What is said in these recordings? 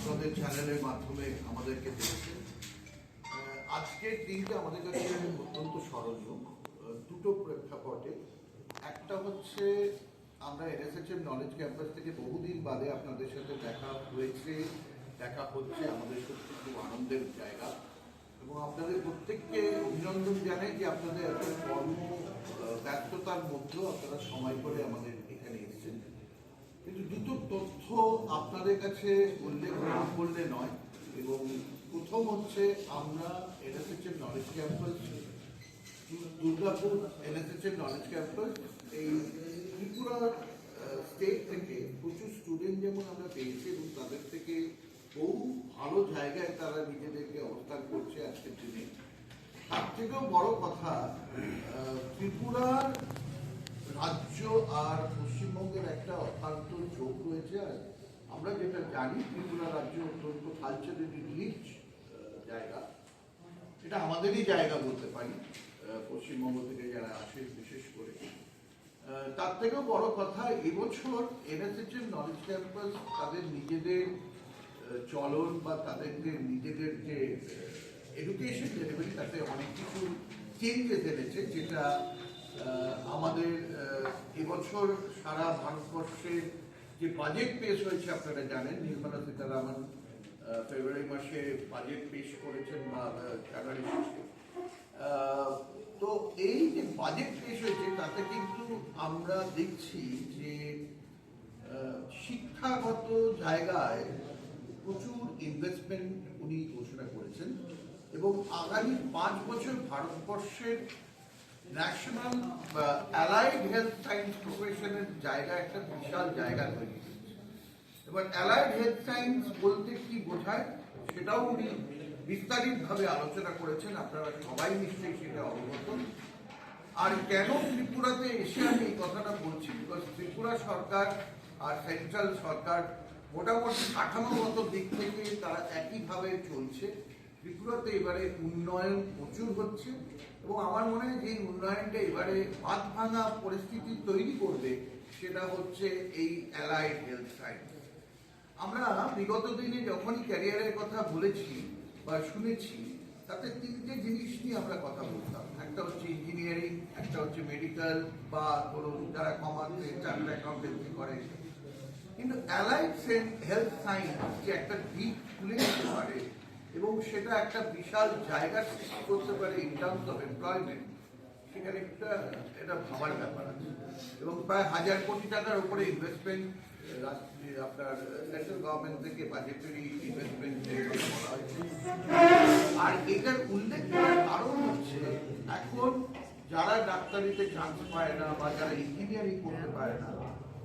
আপনাদের চ্যানেলের মাধ্যমে আমাদেরকে দেখছেন। আজকের দিনটা আমাদের কাছে অত্যন্ত স্মরণীয় দুটো প্রেক্ষাপটে। একটা হচ্ছে আমরা এনএসএচএম নলেজ ক্যাম্পাস থেকে বহুদিন বাদে আপনাদের সাথে দেখা হয়েছে, দেখা হচ্ছে, আমাদের সত্যি খুব আনন্দের জায়গা এবং আপনাদের প্রত্যেককে অভিনন্দন জানাই যে আপনাদের এত কর্ম ব্যস্ততার মধ্যেও আপনারা সময় করে আমাদের এখানে এসেছেন। কিন্তু দুটো তথ্য আপনাদের কাছে উল্লেখ না করলে নয়। এবং প্রথম হচ্ছে আমরা NSHM knowledge campus, Durgapur NSHM knowledge campus এই ত্রিপুরা স্টেট থেকে প্রচুর স্টুডেন্ট যেমন আমরা পেয়েছি এবং তাদের থেকে বহু ভালো জায়গায় তারা নিজেদেরকে অবস্থান করছে আজকের দিনে। তার থেকেও বড় কথা, ত্রিপুরার রাজ্য আর পশ্চিমবঙ্গের একটা অত্যন্ত যোগ রয়েছে। আর আমরা যেটা জানি, ত্রিপুরা রাজ্য অত্যন্ত কালচারালি রিচ জায়গা, এটা আমাদেরই জায়গা বলতে পারি পশ্চিমবঙ্গ থেকে যারা আসে বিশেষ করে। তার থেকেও বড় কথা, এবছর এনএসএচএম নলেজ ক্যাম্পাস তাদের নিজেদের চলন বা তাদের যে নিজেদের যে এডুকেশন ডেলিভারি, তাতে অনেক কিছু চেঞ্জেস এনেছে, যেটা আমাদের এবছর সারা ভারতবর্ষের যে বাজেট পেশ হয়েছে আপনারা জানেন, নির্মলা সীতারামন ফেব্রুয়ারি মাসে বাজেট পেশ করেছেন বা জানুয়ারি মাসে। তো এই যে বাজেট পেশ হয়েছে তাতে কিন্তু আমরা দেখছি যে শিক্ষাগত জায়গায় প্রচুর ইনভেস্টমেন্ট উনি ঘোষণা করেছেন এবং আগামী 5 বছর ভারতবর্ষের ন্যাশনাল বা অ্যালাইড হেলথ সায়েন্স প্রফেশনের জায়গা একটা বিশাল জায়গা তৈরি হয়েছে। এবার অ্যালাইড হেলথ সায়েন্স বলতে কি বোঝায় সেটাও উনি বিস্তারিতভাবে আলোচনা করেছেন, আপনারা সবাই নিশ্চয়ই সেটা অবগত। আর কেন ত্রিপুরাতে এসে আমি এই কথাটা বলছি, বিকজ ত্রিপুরা সরকার আর সেন্ট্রাল সরকার মোটামুটি কাঠামোগত দিক থেকে তারা একইভাবে চলছে। ত্রিপুরাতে এবারে উন্নয়ন প্রচুর হচ্ছে এবং আমার মনে হয় যে উন্নয়নটা এবারে বাঁধ ভাঙা পরিস্থিতি তৈরি করবে, সেটা হচ্ছে এই অ্যালাইড হেলথ সায়েন্স। আমরা বিগত দিনে যখনই ক্যারিয়ারের কথা বলেছি বা শুনেছি, তাতে তিনটে জিনিস নিয়ে আমরা কথা বলতাম। একটা হচ্ছে ইঞ্জিনিয়ারিং, একটা হচ্ছে মেডিকেল, বা ধরুন যারা কমার্সে চার্টার্ড অ্যাকাউন্টেন্সি করে। কিন্তু অ্যালাইড হেলথ সায়েন্স যে একটা দিক খুলে দিতে পারে এবং সেটা একটা বিশাল জায়গা সৃষ্টি করতে পারে ইন টার্মস অফ এমপ্লয়মেন্ট, সেখানে এটা ভাবার ব্যাপার আছে। এবং প্রায় 1000 কোটি টাকার উপরে ইনভেস্টমেন্ট আপনার সেন্ট্রাল গভর্নমেন্ট থেকে বাজেটারি ইনভেস্টমেন্ট বলা হয়েছে। আর এটার উল্লেখ করার কারণ হচ্ছে, এখন যারা ডাক্তারিতে চান্স পায় না বা যারা ইঞ্জিনিয়ারিং করতে পারে না,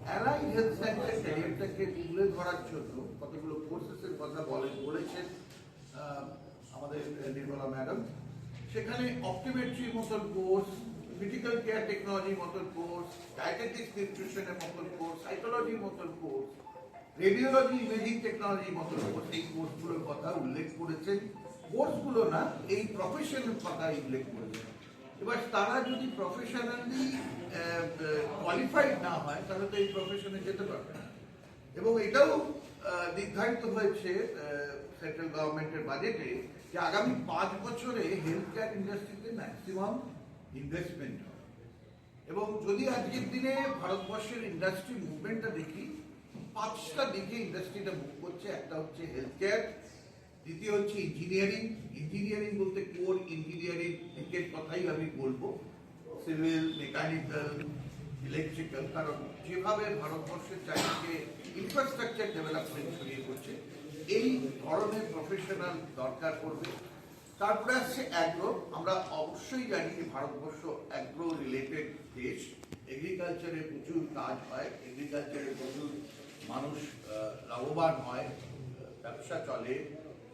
অ্যালাইড হেলথ সায়েন্সের ক্যারিয়ারটাকে তুলে ধরার জন্য কতগুলো কোর্সেসের কথা বলেছেন আমাদের নির্মলা ম্যাডাম। সেখানে অপটোমেট্রির মতন কোর্স, ক্রিটিক্যাল কেয়ার টেকনোলজির মতন কোর্স, ডায়েটেটিক্স নিউট্রিশনের মতন কোর্স, সাইকোলজির মতন কোর্স, রেডিওলজি ইমেজিং টেকনোলজির মতন কোর্স, এই কোর্সগুলোর কথা উল্লেখ করেছেন। কোর্সগুলো না, এই প্রফেশনের কথা উল্লেখ করেছেন। এবার তারা যদি প্রফেশনালি কোয়ালিফাইড না হয়, তাহলে তো এই প্রফেশনে যেতে পারবে না। এবং এটাও নির্ধারিত হয়েছে সেন্ট্রাল গভর্নমেন্টের বাজেটে যে আগামী 5 বছরে হেলথ কেয়ার ইন্ডাস্ট্রিতে ম্যাক্সিমাম ইনভেস্টমেন্ট হবে। এবং যদি আজকের দিনে ভারতবর্ষের ইন্ডাস্ট্রি মুভমেন্টটা দেখি, 5টা দিকে ইন্ডাস্ট্রিটা মুভ করছে। একটা হচ্ছে হেলথ কেয়ার, দ্বিতীয় হচ্ছে ইঞ্জিনিয়ারিং। ইঞ্জিনিয়ারিং বলতে কোর ইঞ্জিনিয়ারিং দিকের কথাই আমি বলবো, সিভিল, মেকানিক্যাল, ইলেকট্রিক্যাল। কারণ যেভাবে ভারতবর্ষের চারিদিকে ইনফ্রাস্ট্রাকচার ডেভেলপমেন্ট ছড়িয়ে পড়ছে, এই ধরনের প্রফেশনাল দরকার পড়বে। তারপরে আসছে অ্যাগ্রো। আমরা অবশ্যই জানি যে ভারতবর্ষ অ্যাগ্রো রিলেটেড দেশ, এগ্রিকালচারে প্রচুর কাজ হয়, এগ্রিকালচারে প্রচুর মানুষ লাভবান হয়, ব্যবসা চলে,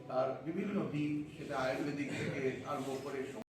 তার বিভিন্ন দিক, সেটা আয়ুর্বেদিক থেকে আরম্ভ করে